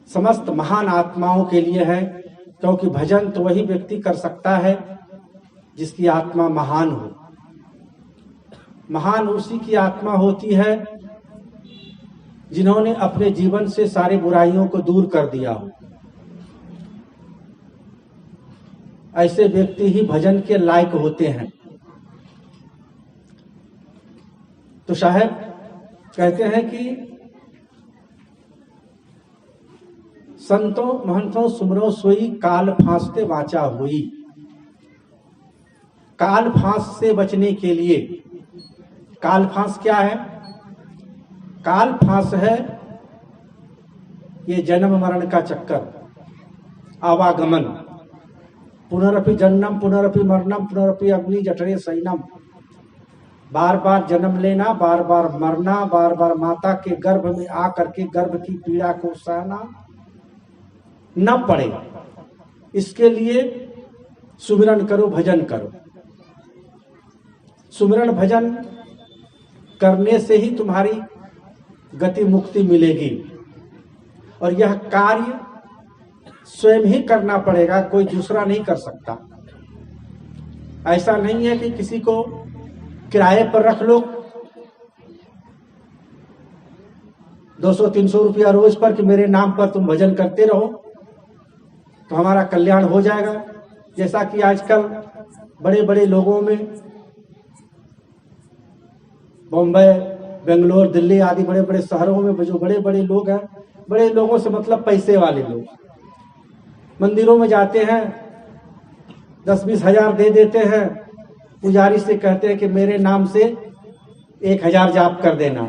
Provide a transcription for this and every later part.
समस्त महान आत्माओं के लिए है, क्योंकि भजन तो वही व्यक्ति कर सकता है जिसकी आत्मा महान हो। महान उसी की आत्मा होती है जिन्होंने अपने जीवन से सारे बुराइयों को दूर कर दिया हो। ऐसे व्यक्ति ही भजन के लायक होते हैं। तो साहब कहते हैं कि संतों महंतों सुमरो सोई, काल फांसते वाचा हुई। काल फांस से बचने के लिए, काल फांस क्या है? काल फांस है ये जन्म मरण का चक्कर, आवागमन, पुनरपि जन्म पुनरपि मरणम पुनरपि अग्नि जठरे शयनम। बार बार जन्म लेना, बार बार मरना, बार बार माता के गर्भ में आकर के गर्भ की पीड़ा को सहना न पड़े, इसके लिए सुमिरन करो, भजन करो। सुमिरन भजन करने से ही तुम्हारी गति मुक्ति मिलेगी। और यह कार्य स्वयं ही करना पड़ेगा, कोई दूसरा नहीं कर सकता। ऐसा नहीं है कि किसी को किराए पर रख लो 200-300 रुपया रोज पर कि मेरे नाम पर तुम भजन करते रहो तो हमारा कल्याण हो जाएगा। जैसा कि आजकल बड़े बड़े लोगों में, बॉम्बे, बेंगलोर, दिल्ली आदि बड़े बड़े शहरों में जो बड़े बड़े लोग हैं, बड़े लोगों से मतलब पैसे वाले लोग, मंदिरों में जाते हैं, 10-20 हजार दे देते हैं, पुजारी से कहते हैं कि मेरे नाम से 1000 जाप कर देना,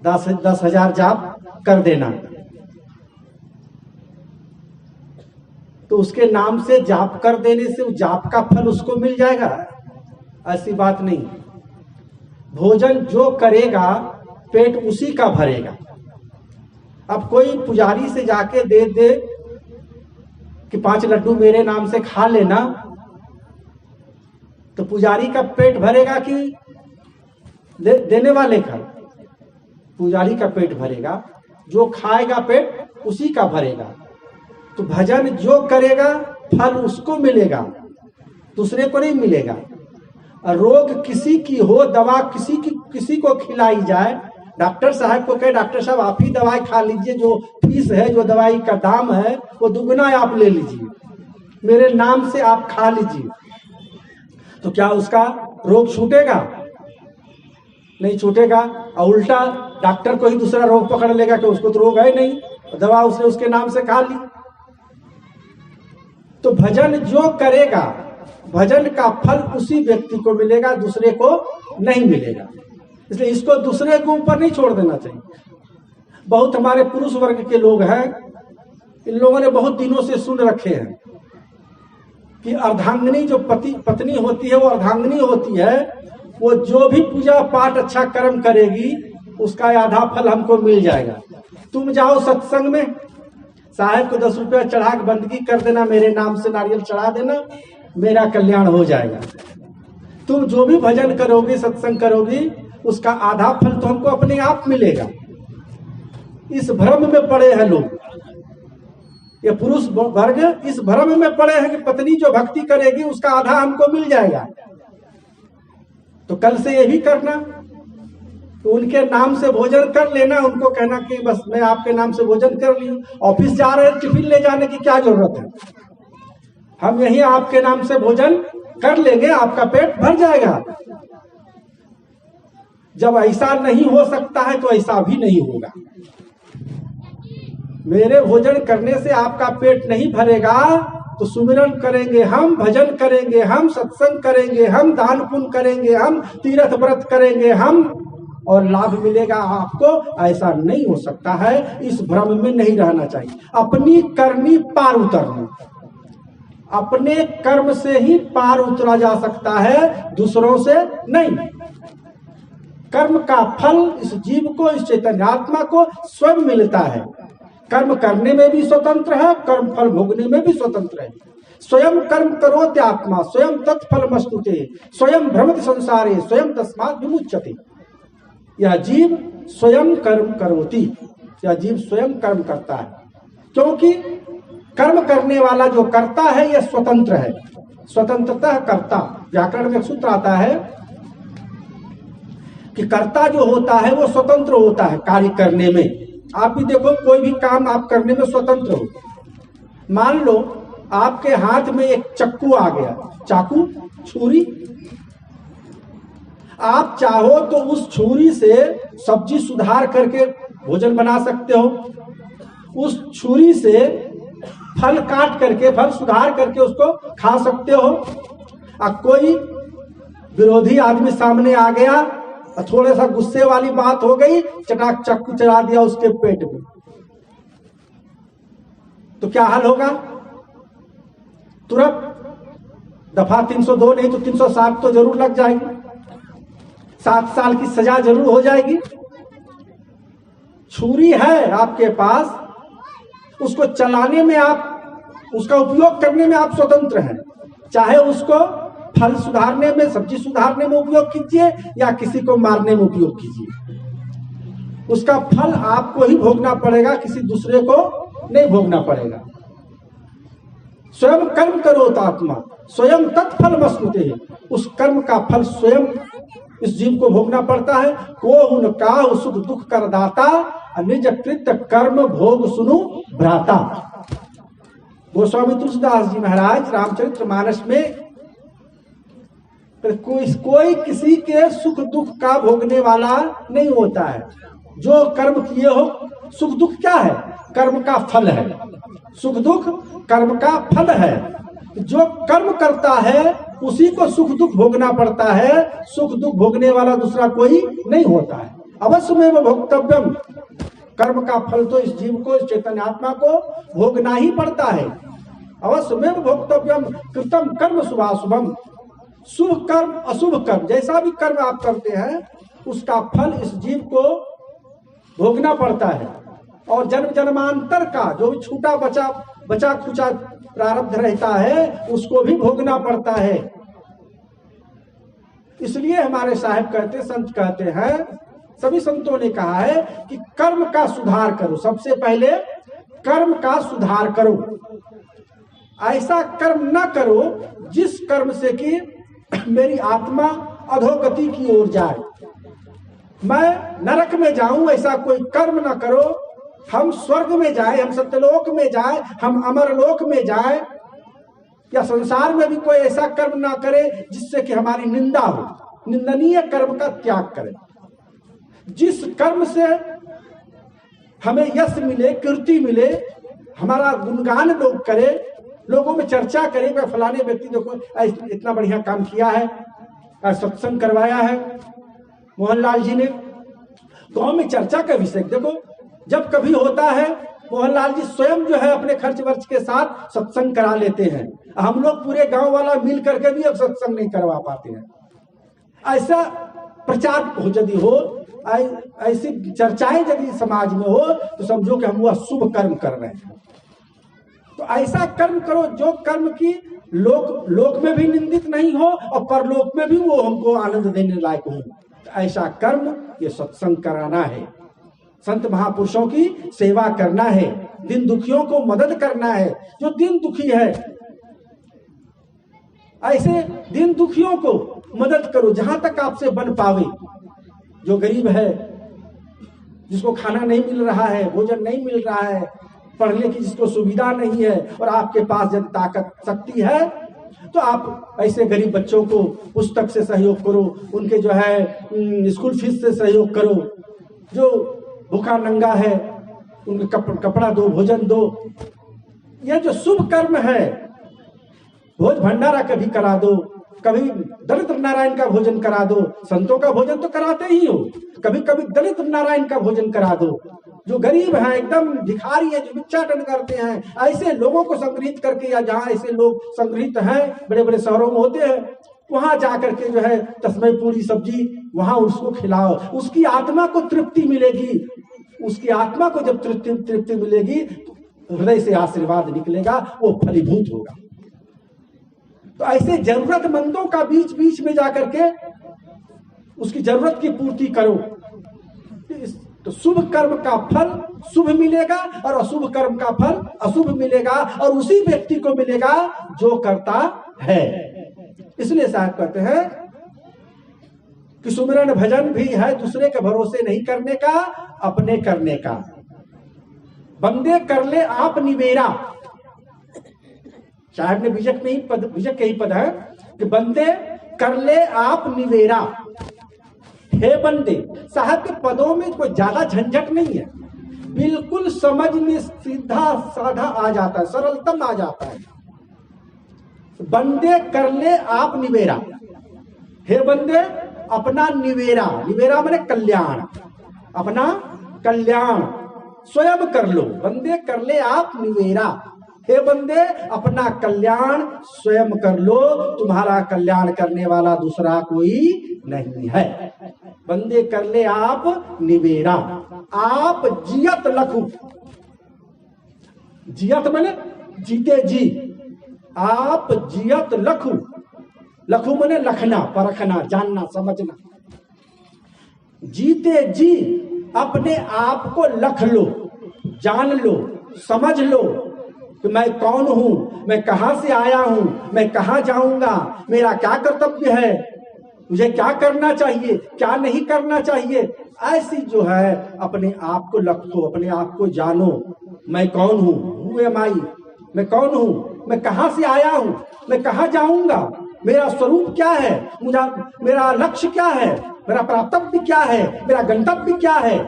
10,000 जाप कर देना। तो उसके नाम से जाप कर देने से उस जाप का फल उसको मिल जाएगा? ऐसी बात नहीं। भोजन जो करेगा पेट उसी का भरेगा। अब कोई पुजारी से जाके दे दे कि 5 लड्डू मेरे नाम से खा लेना, तो पुजारी का पेट भरेगा कि देने वाले का? पुजारी का पेट भरेगा, जो खाएगा पेट उसी का भरेगा। तो भजन जो करेगा फल उसको मिलेगा, दूसरे को नहीं मिलेगा। रोग किसी की हो, दवा किसी को खिलाई जाए, डॉक्टर साहब को कहे डॉक्टर साहब आप ही दवाई खा लीजिए, जो फीस है, जो दवाई का दाम है वो दुगना आप ले लीजिए, मेरे नाम से आप खा लीजिए, तो क्या उसका रोग छूटेगा? नहीं छूटेगा। और उल्टा डॉक्टर को ही दूसरा रोग पकड़ लेगा कि उसको तो रोग है नहीं, दवा उसने उसके नाम से खा ली। तो भजन जो करेगा, भजन का फल उसी व्यक्ति को मिलेगा, दूसरे को नहीं मिलेगा। इसलिए इसको दूसरे के ऊपर नहीं छोड़ देना चाहिए। बहुत हमारे पुरुष वर्ग के लोग हैं, इन लोगों ने बहुत दिनों से सुन रखे हैं कि अर्धांगिनी जो पत्नी होती है, वो अर्धांगिनी होती है, वो जो भी पूजा पाठ अच्छा कर्म करेगी उसका आधा फल हमको मिल जाएगा। तुम जाओ सत्संग में, साहब को 10 रुपया चढ़ा के बंदगी कर देना, मेरे नाम से नारियल चढ़ा देना, मेरा कल्याण हो जाएगा। तुम जो भी भजन करोगे, सत्संग करोगी, उसका आधा फल तो हमको अपने आप मिलेगा। इस भ्रम में पड़े हैं लोग, ये पुरुष वर्ग इस भ्रम में पड़े हैं कि पत्नी जो भक्ति करेगी उसका आधा हमको मिल जाएगा। तो कल से यही करना, तो उनके नाम से भोजन कर लेना, उनको कहना कि बस मैं आपके नाम से भोजन कर ली, ऑफिस जा रहे हैं टिफिन ले जाने की क्या जरूरत है, हम यही आपके नाम से भोजन कर लेंगे, आपका पेट भर जाएगा। जब ऐसा नहीं हो सकता है तो ऐसा भी नहीं होगा। मेरे भोजन करने से आपका पेट नहीं भरेगा तो सुमिरन करेंगे हम, भजन करेंगे हम, सत्संग करेंगे हम, दान पुण्य करेंगे हम, तीर्थ व्रत करेंगे हम, और लाभ मिलेगा आपको? ऐसा नहीं हो सकता है। इस भ्रम में नहीं रहना चाहिए। अपनी करनी पार उतरनी, अपने कर्म से ही पार उतरा जा सकता है, दूसरों से नहीं। कर्म का फल इस जीव को, इस चैतन्यात्मा को स्वयं मिलता है। कर्म करने में भी स्वतंत्र है, कर्म फल भोगने में भी स्वतंत्र है। स्वयं कर्म करोति आत्मा स्वयं तत्फल मस्तुते, स्वयं भ्रमत संसारे स्वयं तस्मात् विमुच्यते। यह जीव स्वयं कर्म करोति, यह जीव स्वयं कर्म करता है। क्योंकि कर्म करने वाला जो कर्ता है यह स्वतंत्र है, स्वतंत्रतः कर्ता। व्याकरण में एक सूत्र आता है कि कर्ता जो होता है वो स्वतंत्र होता है कार्य करने में। आप भी देखो, कोई भी काम आप करने में स्वतंत्र हो। मान लो आपके हाथ में एक चक्कू आ गया, चाकू, छुरी, आप चाहो तो उस छुरी से सब्जी सुधार करके भोजन बना सकते हो, उस छुरी से फल काट करके, फल सुधार करके उसको खा सकते हो। अब कोई विरोधी आदमी सामने आ गया और थोड़ा सा गुस्से वाली बात हो गई, चटाक चक्कू चला दिया उसके पेट में, तो क्या हाल होगा? तुरंत दफा 302 नहीं तो 307 तो जरूर लग जाएगी, 7 साल की सजा जरूर हो जाएगी। छुरी है आपके पास, उसको चलाने में आप, उसका उपयोग करने में आप स्वतंत्र हैं। चाहे उसको फल सुधारने में, सब्जी सुधारने में उपयोग कीजिए या किसी को मारने में उपयोग कीजिए, उसका फल आपको ही भोगना पड़ेगा, किसी दूसरे को नहीं भोगना पड़ेगा। स्वयं कर्म करो आत्मा स्वयं तत्फल मस्नुते है, उस कर्म का फल स्वयं इस जीव को भोगना पड़ता है। को उनका सुख दुख कर दाता, निज कृत कर्म भोग सुनु भ्राता। गोस्वामी तुलसीदास जी महाराज रामचरितमानस में कोई किसी के सुख दुख का भोगने वाला नहीं होता है। जो कर्म किए हो, सुख दुख क्या है? कर्म का फल है। सुख दुख कर्म का फल है। जो कर्म करता है उसी को सुख दुख भोगना पड़ता है, सुख दुख भोगने वाला दूसरा कोई नहीं होता है। अवश्य में वो भोक्तव्यम, कर्म का फल तो इस जीव को, इस चैतन्य आत्मा को भोगना ही पड़ता है। अवश्य में भोक्तव्यम कृतम कर्म शुभाशुभम, शुभ कर्म अशुभ कर्म, जैसा भी कर्म आप करते हैं उसका फल इस जीव को भोगना पड़ता है। और जन्म जन्मांतर का जो भी छूटा बचा खुचा प्रारब्ध रहता है उसको भी भोगना पड़ता है। इसलिए हमारे साहब कहते, संत कहते हैं, सभी संतों ने कहा है कि कर्म का सुधार करो। सबसे पहले कर्म का सुधार करो। ऐसा कर्म न करो जिस कर्म से कि मेरी आत्मा अधोगति की ओर जाए, मैं नरक में जाऊं, ऐसा कोई कर्म न करो। हम स्वर्ग में जाए, हम सत्यलोक में जाए, हम अमरलोक में जाए, या संसार में भी कोई ऐसा कर्म ना करे जिससे कि हमारी निंदा हो। निंदनीय कर्म का त्याग करें। जिस कर्म से हमें यश मिले, कीर्ति मिले, हमारा गुणगान लोग करे, लोगों में चर्चा करें कि फलाने व्यक्ति देखो इतना बढ़िया काम किया है, सत्संग करवाया है मोहनलाल जी ने, गांव में चर्चा का विषय। देखो जब कभी होता है, मोहनलाल जी स्वयं जो है अपने खर्च वर्च के साथ सत्संग करा लेते हैं। हम लोग पूरे गांव वाला मिल करके भी अब सत्संग नहीं करवा पाते हैं। ऐसा प्रचार हो यदि हो, ऐसी चर्चाएं यदि समाज में हो तो समझो कि हम वह शुभ कर्म कर रहे हैं। तो ऐसा कर्म करो जो कर्म की लोक में भी निंदित नहीं हो और परलोक में भी वो हमको आनंद देने लायक हो। तो ऐसा कर्म ये सत्संग कराना है, संत महापुरुषों की सेवा करना है, दिन दुखियों को मदद करना है। जो दिन दुखी है ऐसे दिन दुखियों को मदद करो जहां तक आपसे बन पावे। जो गरीब है, जिसको खाना नहीं मिल रहा है, भोजन नहीं मिल रहा है, पढ़ने की जिसको सुविधा नहीं है, और आपके पास जब ताकत शक्ति है तो आप ऐसे गरीब बच्चों को पुस्तक से सहयोग करो, उनके जो है स्कूल फीस से सहयोग करो। जो भूखा नंगा है उनको कपड़ा दो, भोजन दो। यह जो शुभ कर्म है, भोज भंडारा कभी करा दो, कभी दलित नारायण का भोजन करा दो। संतों का भोजन तो कराते ही हो, कभी कभी दलित नारायण का भोजन करा दो। जो गरीब है, एकदम भिखारी है, जो भिक्षाटन करते हैं, ऐसे लोगों को संग्रहित करके, या जहाँ ऐसे लोग संग्रहित हैं, बड़े बड़े शहरों में होते हैं, वहां जाकर के जो है तस्मै पूरी सब्जी वहां उसको खिलाओ। उसकी आत्मा को तृप्ति मिलेगी। उसकी आत्मा को जब तृप्ति मिलेगी तो हृदय से आशीर्वाद निकलेगा, वो फलीभूत होगा। तो ऐसे जरूरतमंदों का बीच बीच में जाकर के उसकी जरूरत की पूर्ति करो। तो शुभ कर्म का फल शुभ मिलेगा और अशुभ कर्म का फल अशुभ मिलेगा, और उसी व्यक्ति को मिलेगा जो करता है। इसलिए साहब कहते हैं कि सुमिरन भजन भी है दूसरे के भरोसे नहीं करने का, अपने करने का। बंदे कर ले आप निवेरा, साहब ने बीजक में ही पद, बीजक के ही पद है कि बंदे कर ले आप निवेरा। हे बंदे, साहब के पदों में कोई ज्यादा झंझट नहीं है, बिल्कुल समझ में सीधा साधा आ जाता है, सरलतम आ जाता है। बंदे कर ले आप निवेरा, हे बंदे अपना निवेरा, निवेरा माने कल्याण, अपना कल्याण स्वयं कर लो। बंदे कर ले आप निवेरा, हे बंदे अपना कल्याण स्वयं कर लो, तुम्हारा कल्याण करने वाला दूसरा कोई नहीं है। बंदे कर ले आप निवेरा, आप जियत लखु, जियत माने जीते जी, आप जियत लखु, लखु माने लखना, परखना, जानना, समझना। जीते जी अपने आप को लख लो, जान लो, समझ लो कि मैं कौन हूं, मैं कहां से आया हूं, मैं कहां जाऊंगा, मेरा क्या कर्तव्य है, मुझे क्या करना चाहिए, क्या नहीं करना चाहिए। ऐसी जो है अपने आप को लखो, अपने आप को जानो, मैं कौन हूं, हु एम आई, मैं कौन हूं, मैं कहां से आया हूं, मैं कहां जाऊंगा, मेरा स्वरूप क्या है, मुझे मेरा लक्ष्य क्या है, मेरा प्राप्तव्य क्या है, मेरा गंतव्य क्या है।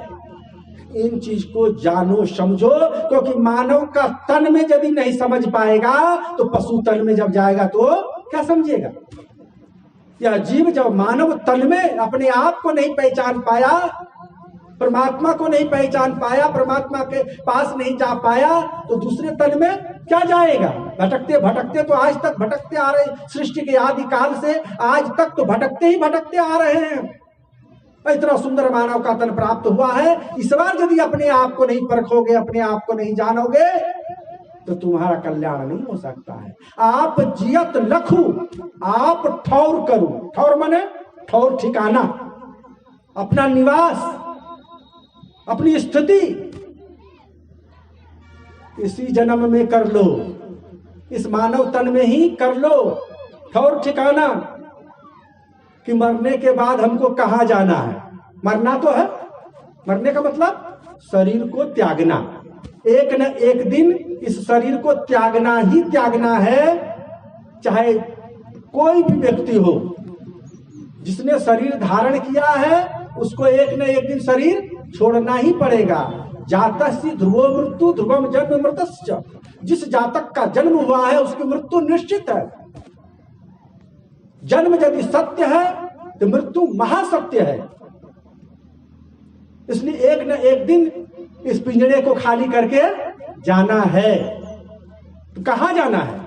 इन चीज को जानो, समझो, क्योंकि मानव का तन में यदि नहीं समझ पाएगा तो पशु तन में जब जाएगा तो क्या समझेगा। या जीव जब मानव तन में अपने आप को नहीं पहचान पाया, परमात्मा को नहीं पहचान पाया, परमात्मा के पास नहीं जा पाया, तो दूसरे तन में क्या जाएगा। भटकते भटकते तो आज तक भटकते आ रहे, सृष्टि के आदि काल से आज तक तो भटकते ही भटकते आ रहे हैं। इतना सुंदर मानव का तन प्राप्त हुआ है, इस बार यदि अपने आप को नहीं परखोगे, अपने आप को नहीं जानोगे, तो तुम्हारा कल्याण नहीं हो सकता है। आप जियत लखू, आप ठौर करो, ठौर माने ठौर ठिकाना, अपना निवास, अपनी स्थिति इसी जन्म में कर लो, इस मानव तन में ही कर लो ठौर ठिकाना, कि मरने के बाद हमको कहाँ जाना है। मरना तो है, मरने का मतलब शरीर को त्यागना, एक न एक दिन इस शरीर को त्यागना ही त्यागना है। चाहे कोई भी व्यक्ति हो, जिसने शरीर धारण किया है उसको एक न एक दिन शरीर छोड़ना ही पड़ेगा। जातस्य ध्रुवो मृत्यु ध्रुवम जन्म मृतस्य, जिस जातक का जन्म हुआ है उसकी मृत्यु निश्चित है। जन्म यदि सत्य है तो मृत्यु महासत्य है। इसलिए एक न एक दिन इस पिंजरे को खाली करके जाना है। तो कहां जाना है,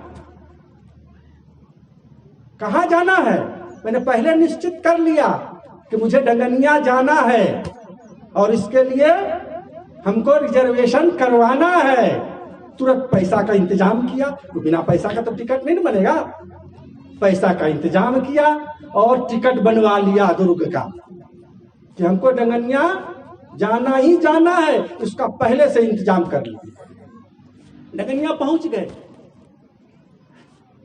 कहां जाना है, मैंने पहले निश्चित कर लिया कि मुझे डंगनिया जाना है और इसके लिए हमको रिजर्वेशन करवाना है। तुरंत पैसा का इंतजाम किया, तो बिना पैसा का तो टिकट नहीं बनेगा। पैसा का इंतजाम किया और टिकट बनवा लिया दुर्ग का, कि हमको डंगनिया जाना ही जाना है, उसका पहले से इंतजाम कर लिया। डंगनिया पहुंच गए।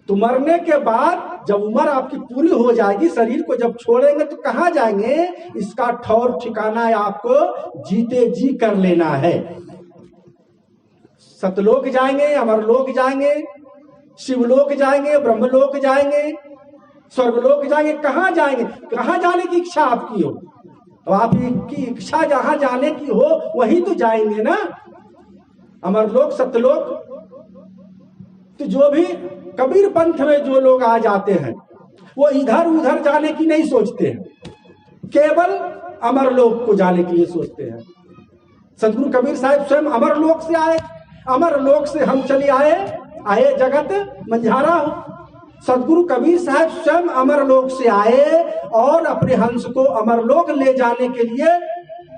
तो मरने के बाद जब उम्र आपकी पूरी हो जाएगी, शरीर को जब छोड़ेंगे तो कहां जाएंगे, इसका ठौर ठिकाना आपको जीते जी कर लेना है। सतलोक जाएंगे, अमरलोक जाएंगे, शिवलोक जाएंगे, ब्रह्मलोक जाएंगे, स्वर्गलोक जाएंगे, कहां जाएंगे, कहां जाने की इच्छा आपकी हो, तो आपकी इच्छा जहां जाने की हो वहीं तो जाएंगे ना। अमरलोक, सतलोक, तो जो भी कबीर पंथ में जो लोग आ जाते हैं वो इधर उधर जाने की नहीं सोचते हैं, केवल अमरलोक को जाने के लिए सोचते हैं। सदगुरु कबीर साहब स्वयं अमरलोक से आए, अमरलोक से हम चले आए जगत मंझारा हो। सदगुरु कबीर साहब स्वयं अमरलोक से आए और अपने हंस को अमरलोक ले जाने के लिए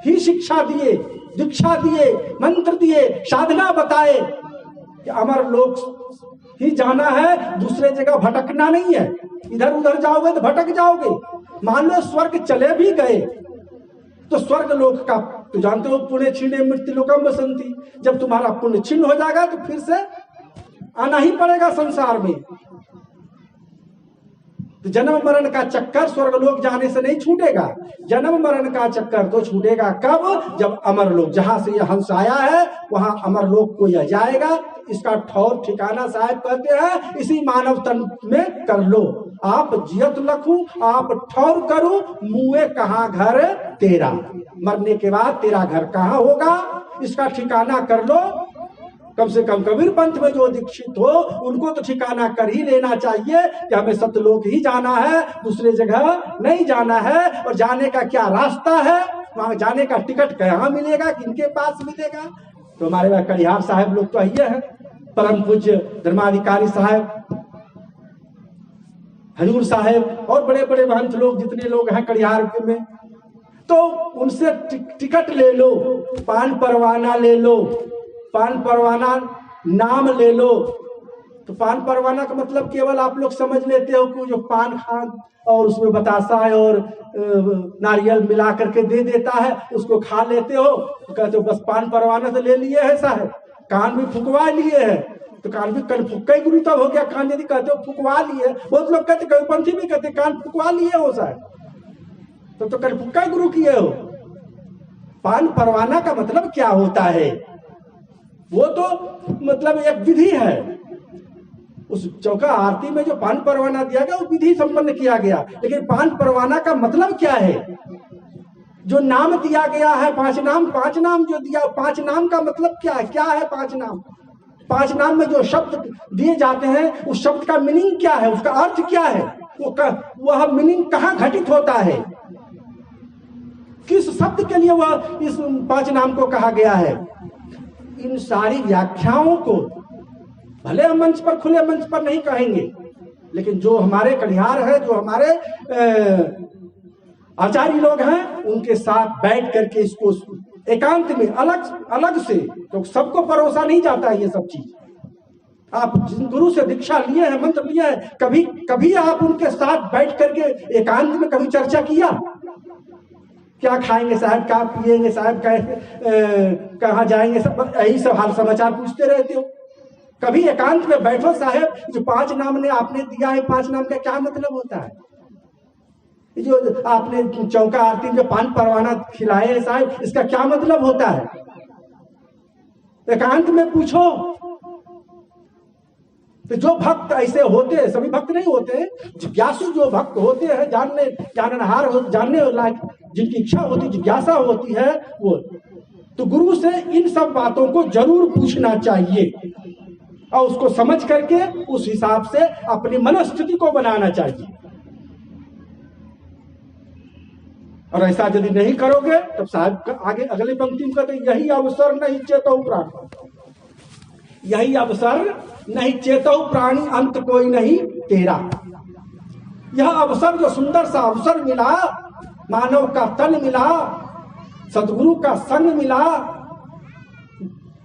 ही शिक्षा दिए, दीक्षा दिए, मंत्र दिए, साधना बताए कि अमरलोक ही जाना है, दूसरे जगह भटकना नहीं है। इधर उधर जाओगे तो भटक जाओगे। मान लो स्वर्ग चले भी गए तो स्वर्ग लोक का तो जानते हो पुण्य क्षीणे मृत्यु लोकम बसंती, जब तुम्हारा पुण्य क्षीण हो जाएगा तो फिर से आना ही पड़ेगा संसार में। तो जन्म मरण का चक्कर स्वर्गलोक जाने से नहीं छूटेगा। जन्म मरण का चक्कर तो छूटेगा कब? जब अमरलोक, जहां से यह हंस आया है वहां अमरलोक को यह जाएगा। इसका ठौर ठिकाना साहब कहते हैं इसी मानव तन में कर लो। आप जियत लखू आप ठौर करूं, मुए कहां घर तेरा, मरने के बाद तेरा घर कहां होगा इसका ठिकाना कर लो। कम से कम कबीर पंथ में जो दीक्षित हो उनको तो ठिकाना कर ही लेना चाहिए कि हमें सतलोक ही जाना है, दूसरे जगह नहीं जाना है। और जाने का क्या रास्ता है, वहां जाने का टिकट कहाँ मिलेगा, किनके पास मिलेगा? तो हमारे वह कड़ियार साहब लोग तो आइए हैं, परम पूज्य धर्माधिकारी साहब, हजूर साहब और बड़े बड़े महंत लोग जितने लोग हैं कड़ियार में, तो उनसे टिकट ले लो, पान परवाना ले लो, पान परवाना नाम ले लो। तो पान परवाना का मतलब केवल आप लोग समझ लेते हो कि जो पान खान और उसमें बतासा है और नारियल मिला करके दे देता है उसको खा लेते हो, तो कहते हो बस पान परवाना तो ले लिए है साहब, कान भी फुकवा लिए है। तो कान भी कल फुक्का गुरु तब हो गया, कान यदि कहते हो फुकवा लिए, बहुत लोग कहते कविपंथी भी कहते कान फुकवा लिए हो साहब, तो कल फुक्का गुरु किए हो। पान परवाना का मतलब क्या होता है? वो तो मतलब एक विधि है। उस चौका आरती में जो पान परवाना दिया गया वो विधि संपन्न किया गया, लेकिन पान परवाना का मतलब क्या है? जो नाम दिया गया है पांच नाम जो दिया, पांच नाम का मतलब क्या है? क्या है पांच नाम? पांच नाम में जो शब्द दिए जाते हैं उस शब्द का मीनिंग क्या है, उसका अर्थ क्या है, वह मीनिंग कहाँ घटित होता है, किस शब्द के लिए वह इस पांच नाम को कहा गया है? इन सारी व्याख्याओं को भले हम मंच पर, खुले मंच पर नहीं कहेंगे, लेकिन जो हमारे कड़ियार है, जो हमारे आचार्य लोग हैं, उनके साथ बैठ करके इसको एकांत में अलग से, तो सबको परोसा नहीं जाता है ये सब चीज। आप जिन गुरु से दीक्षा लिए हैं, मंत्र लिए हैं, कभी आप उनके साथ बैठ करके एकांत में कभी चर्चा किया? क्या खाएंगे साहब, क्या पिएंगे साहब, कहाँ जाएंगे, सब यही सब हाल समाचार पूछते रहते हो। कभी एकांत में बैठो साहब, जो पांच नाम ने आपने दिया है, पांच नाम का क्या मतलब होता है? जो आपने चौका आरती में जो पान परवाना खिलाए हैं साहब, इसका क्या मतलब होता है? एकांत में पूछो। तो जो भक्त ऐसे होते हैं, सभी भक्त नहीं होते, जिज्ञासु जो भक्त होते हैं, जाननहार हो, जानने लायक जिनकी इच्छा होती, जिज्ञासा होती है, वो तो गुरु से इन सब बातों को जरूर पूछना चाहिए और उसको समझ करके उस हिसाब से अपनी मनस्थिति को बनाना चाहिए। और ऐसा यदि नहीं करोगे तब साहब आगे अगली पंक्ति में कहते यही अवसर नहीं चेतो प्राणी, यही अवसर नहीं चेतो प्राणी, अंत कोई नहीं तेरा। यह अवसर, जो सुंदर सा अवसर मिला, मानव का तन मिला, सदगुरु का संग मिला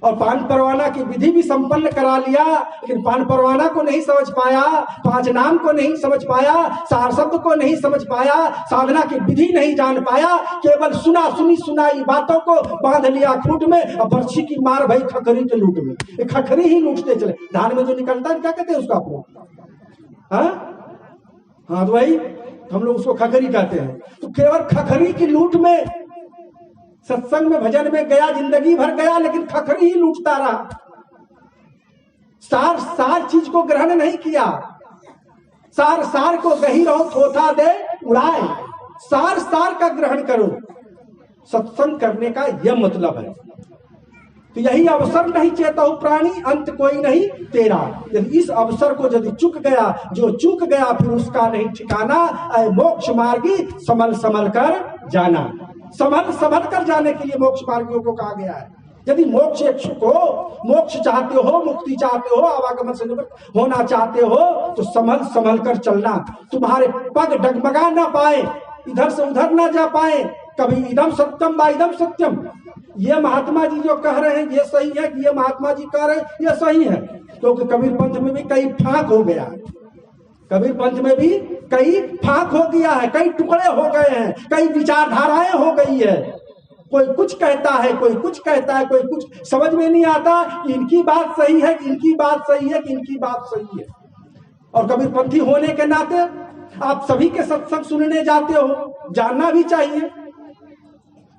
और पान परवाना की विधि भी संपन्न करा लिया, लेकिन पान परवाना को नहीं समझ पाया, पांच नाम को नहीं समझ पाया, सार शब्द को नहीं समझ पाया, साधना की विधि नहीं जान पाया, केवल सुनाई बातों को बांध लिया खूंट में और बर्छी की मार भई खखरी के लूट में। खखरी ही लूटते चले। धान में जो निकलता है क्या कहते हैं उसको आप लोग? हाँ तो भाई हम लोग उसको खखरी कहते हैं। तो केवल खखरी की लूट में, सत्संग में भजन में गया, जिंदगी भर गया, लेकिन खखरी ही लूटता रहा। सार चीज को ग्रहण नहीं किया। सार को गही रहो थोथा दे उड़ाए, सार का ग्रहण करो। सत्संग करने का यह मतलब है। तो यही अवसर नहीं चेता हूं प्राणी, अंत कोई नहीं तेरा। यदि इस अवसर को यदि चूक गया, जो चूक गया फिर उसका नहीं ठिकाना। अय मोक्ष मार्गी संभल कर जाना। संभल कर जाने के लिए मोक्ष मार्गियों को कहा गया है। यदि मोक्ष इच्छुक हो, मोक्ष चाहते हो, मुक्ति चाहते हो, आवागमन से निवृत्त होना चाहते हो, तो संभल कर चलना। तुम्हारे पग डगमगा ना पाए, इधर से उधर ना जा पाए। कभी इदम सत्यम व इदम सत्यम, ये महात्मा जी जो कह रहे हैं ये सही है, कि ये महात्मा जी कह रहे हैं ये सही है। क्योंकि कबीर पंथ में भी कई फाक हो गया, कबीर पंथ में भी कई फाक हो गया है, कई टुकड़े हो गए हैं, कई विचारधाराएं हो गई है। कोई कुछ कहता है, कोई कुछ कहता है, कोई कुछ, समझ में नहीं आता कि इनकी बात सही है कि इनकी बात सही है कि इनकी बात सही है। और कबीरपंथी होने के नाते आप सभी के सत्संग सुनने जाते हो, जानना भी चाहिए,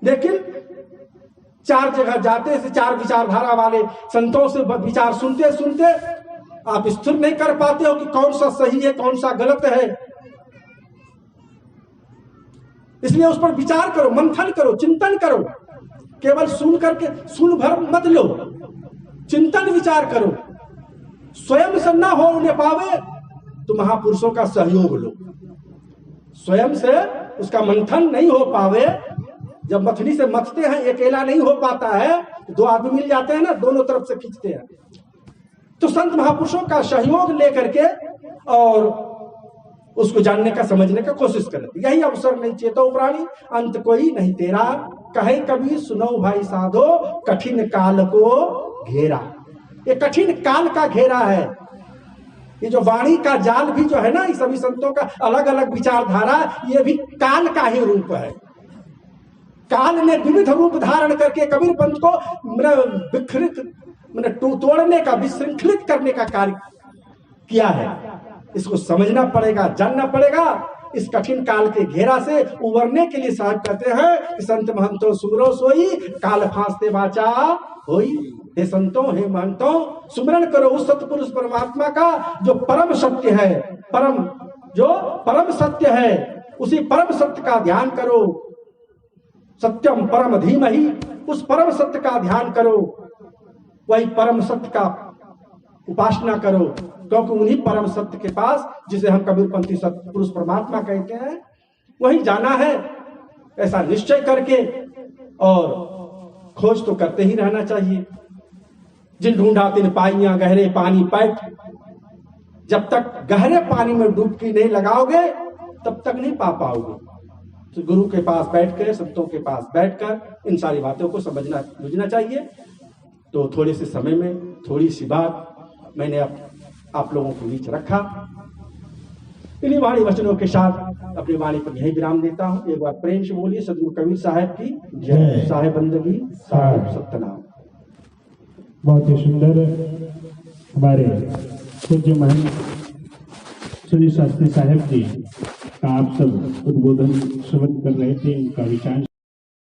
लेकिन चार जगह जाते से चार विचारधारा वाले संतों से विचार सुनते सुनते आप स्थिर नहीं कर पाते हो कि कौन सा सही है कौन सा गलत है। इसलिए उस पर विचार करो, मंथन करो, चिंतन करो। केवल सुन करके सुन भर मत लो, चिंतन विचार करो। स्वयं से ना हो उन्हें पावे तो महापुरुषों का सहयोग लो। स्वयं से उसका मंथन नहीं हो पावे, जब मथनी से मथते हैं अकेला नहीं हो पाता है तो दो आदमी मिल जाते हैं ना, दोनों तरफ से खींचते हैं। तो संत महापुरुषों का सहयोग लेकर के और उसको जानने का समझने का कोशिश करते, यही अवसर नहीं चेतो प्राणी अंत कोई नहीं तेरा, कहे कभी सुनो भाई साधो कठिन काल को घेरा। ये कठिन काल का घेरा है। ये जो वाणी का जाल भी जो है ना, सभी संतों का अलग अलग विचारधारा, ये भी काल का ही रूप है। काल ने विविध रूप धारण करके कबीर पंथ को विखरित तोड़ने का, विशृंखलित करने का कार्य किया है। इसको समझना पड़ेगा, जानना पड़ेगा। इस कठिन काल के घेरा से उबरने के लिए साहब कहते हैं कि संत महंतो सुमरो सोई काल फांसते बाचा होई। हे संतों, हे महंतों, सुमरण करो उस सतपुरुष परमात्मा का जो परम सत्य है, जो परम सत्य है, उसी परम सत्य का ध्यान करो। सत्यम परम धीमहि, उस परम सत्य का ध्यान करो, वही परम सत्य का उपासना करो, क्योंकि उन्हीं परम सत्य के पास, जिसे हम कबीरपंथी सतपुरुष परमात्मा कहते हैं, वही जाना है। ऐसा निश्चय करके और खोज तो करते ही रहना चाहिए। जिन ढूंढा तिन पाइयां गहरे पानी पैठ, जब तक गहरे पानी में डुबकी नहीं लगाओगे तब तक नहीं पा पाओगे। तो गुरु के पास बैठकर, संतों के पास बैठकर इन सारी बातों को समझना बुझना चाहिए। तो थोड़े से समय में थोड़ी सी बात मैंने आप लोगों के बीच रखा। इन्हीं वाणी वचनों के साथ अपनी वाणी पर यही विराम देता हूँ। एक बार प्रेम से बोलिए सदगुरु कबीर साहब की जय। साहेब बंदगी, साहेब सत्यनाम। बहुत ही सुंदर हमारे पूज्य महंत सूर्य शास्त्री साहब जी का आप सब उद्बोधन श्रवण कर रहे थे, उनका विचार